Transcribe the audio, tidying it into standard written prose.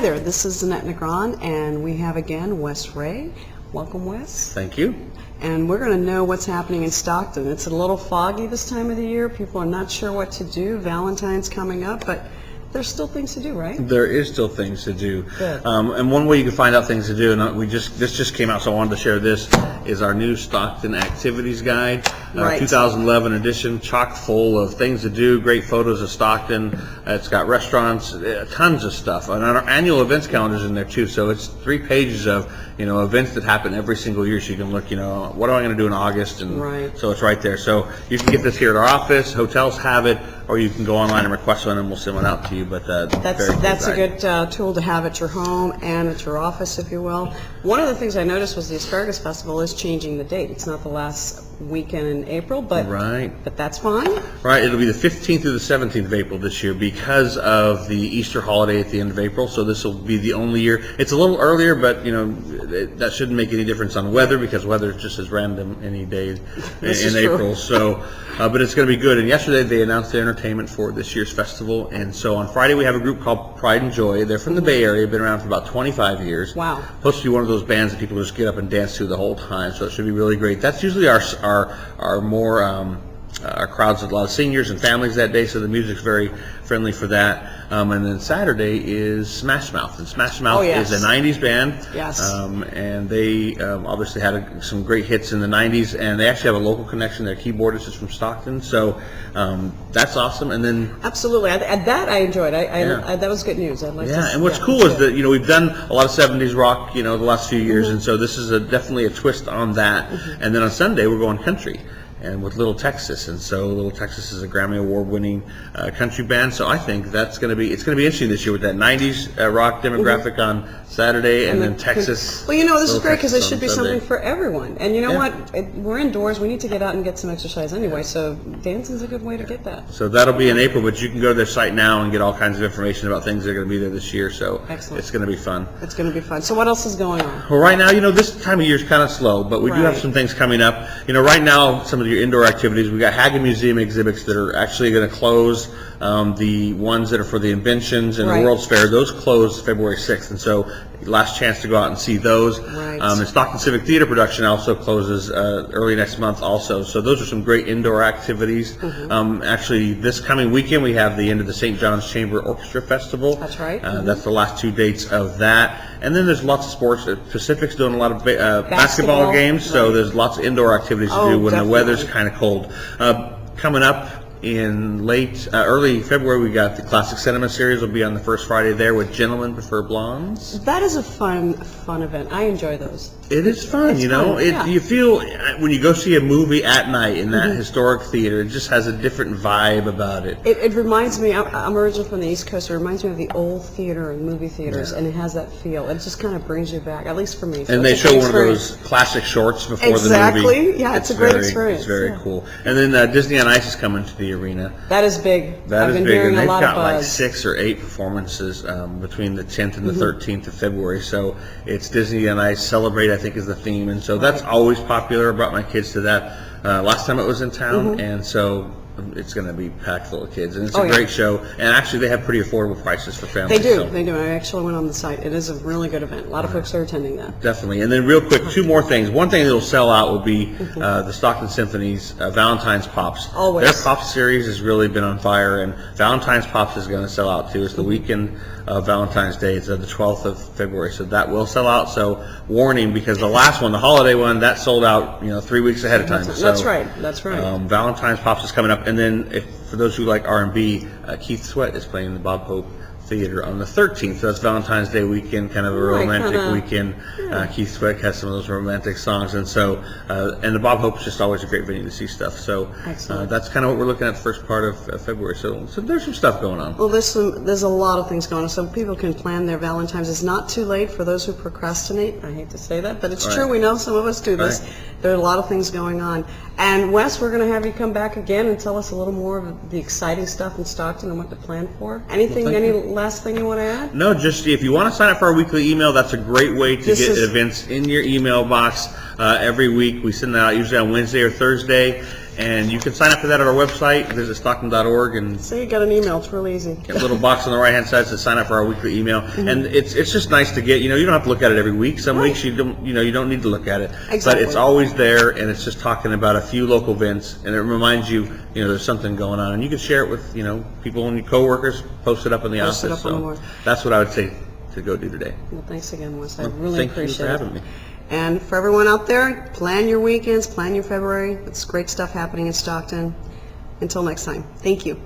there, this is Annette Negron, and we have again Wes Rhea. Welcome, Wes. Thank you. And we're going to know what's happening in Stockton. It's a little foggy this time of the year. People are not sure what to do. Valentine's coming up, but there's still things to do, right? There is still things to do. Good. And one way you can find out things to do, and this just came out, so I wanted to share this, is our new Stockton Activities Guide, Right. 2011 edition, chock full of things to do, great photos of Stockton. It's got restaurants, tons of stuff. And our annual events calendar is in there too, so it's 3 pages of events that happen every single year, so you can look, what am I going to do in August, and Right. so it's right there. So you can get this here at our office, hotels have it, or you can go online and request one and we'll send one out to you. But That's a good tool to have at your home and at your office, if you will. One of the things I noticed was the Asparagus Festival is changing the date. It's not the last weekend in April, but that's fine. Right, it'll be the 15th through the 17th of April this year because of the Easter holiday at the end of April. So this will be the only year. It's a little earlier, but that shouldn't make any difference on weather because weather is just as random any day in April. So, but it's going to be good. And yesterday they announced the entertainment for this year's festival. And so on Friday we have a group called Pride and Joy. They're from the Bay Area. Been around for about 25 years. Wow. Supposed to be one of those bands that people just get up and dance to the whole time. So it should be really great. That's usually our more our crowds with a lot of seniors and families that day, so the music's very friendly for that. And then Saturday is Smash Mouth, and Smash Mouth is a 90s band. Yes. And they obviously had some great hits in the 90s, and they actually have a local connection. Their keyboardist is from Stockton, so that's awesome. And then absolutely, that I enjoyed. That was good news. I'd like to and what's cool is that we've done a lot of 70s rock the last few years, and so this is definitely a twist on that. And then on Sunday we're going country, and with Little Texas, and so Little Texas is a Grammy Award-winning country band. So I think it's going to be interesting this year with that 90s rock demographic on Saturday, and then Texas. Well, this is great because it should be Sunday. something for everyone. And you know what? We're indoors. We need to get out and get some exercise anyway. So dancing's a good way to get that. So that'll be in April, but you can go to their site now and get all kinds of information about things that are going to be there this year. So excellent. It's going to be fun. It's going to be fun. So what else is going on? Well, right now, this time of year is kind of slow, but we do have some things coming up. Right now, some of your indoor activities, we got Hagen Museum exhibits that are actually going to close. The ones that are for the inventions and the World's Fair, those close February 6th, and so last chance to go out and see those. And Stockton Civic Theater production also closes early next month also. So those are some great indoor activities. Actually, this coming weekend we have the end of the St. John's Chamber Orchestra Festival. That's right. That's the last 2 dates of that. And then there's lots of sports. Pacific's doing a lot of basketball games, so there's lots of indoor activities to do when the weather's kind of cold. Coming up in early February, we got the Classic Cinema Series. Will be on the first Friday there with Gentlemen Prefer Blondes. That is a fun event. I enjoy those. It is fun, You feel when you go see a movie at night in that historic theater, it just has a different vibe about it. It reminds me. I'm originally from the East Coast. It reminds me of the old theater and movie theaters, and it has that feel. It just kind of brings you back, at least for me. So and they show one of those classic shorts before the movie. Exactly. Yeah, it's a great experience. It's very cool. And then Disney on Ice is coming to the arena. That is big. I've been hearing a lot of buzz. They've got like 6 or 8 performances between the 10th and the 13th of February. So it's Disney on Ice Celebrate, I think, is the theme, and so that's always popular. I brought my kids to that last time it was in town, and so it's going to be packed full of kids, and it's a great show. And actually, they have pretty affordable prices for families. They do. I actually went on the site. It is a really good event. A lot of folks are attending that. Definitely. And then real quick, 2 more things. One thing that will sell out will be the Stockton Symphony's Valentine's Pops. Always. Their Pop series has really been on fire, and Valentine's Pops is going to sell out too. It's the weekend of Valentine's Day. It's the 12th of February, so that will sell out. So warning, because the last one, the holiday one, that sold out 3 weeks ahead of time. That's right. Valentine's Pops is coming up. And then for those who like R&B, Keith Sweat is playing the Bob Hope Theater on the 13th. So that's Valentine's Day weekend, kind of a romantic weekend. Keith Sweat has some of those romantic songs, and so and the Bob Hope's just always a great venue to see stuff. So that's kind of what we're looking at the first part of February. So there's some stuff going on. Well, there's a lot of things going on. So people can plan their Valentine's. It's not too late for those who procrastinate. I hate to say that, but it's true. We know some of us do this. There are a lot of things going on. And Wes, we're going to have you come back again and tell us a little more of the exciting stuff in Stockton and what to plan for. Any last thing you want to add? No, just if you want to sign up for our weekly email, that's a great way to get events in your email box. every week. We send that out usually on Wednesday or Thursday, and you can sign up for that at our website. Visit Stockton.org and So you got an email. It's real easy. get a little box on the right hand side to sign up for our weekly email. And it's just nice to get. You don't have to look at it every week. Some weeks you don't need to look at it. Exactly. But it's always there, and it's just talking about a few local events, and it reminds you there's something going on, and you can share it with people and your coworkers. Post it up in the Post it office. up on the wall. That's what I would say to go do today. Well, thanks again, Wes. I really Thank you appreciate for it. having me. And for everyone out there, plan your weekends, plan your February. It's great stuff happening in Stockton. Until next time, thank you.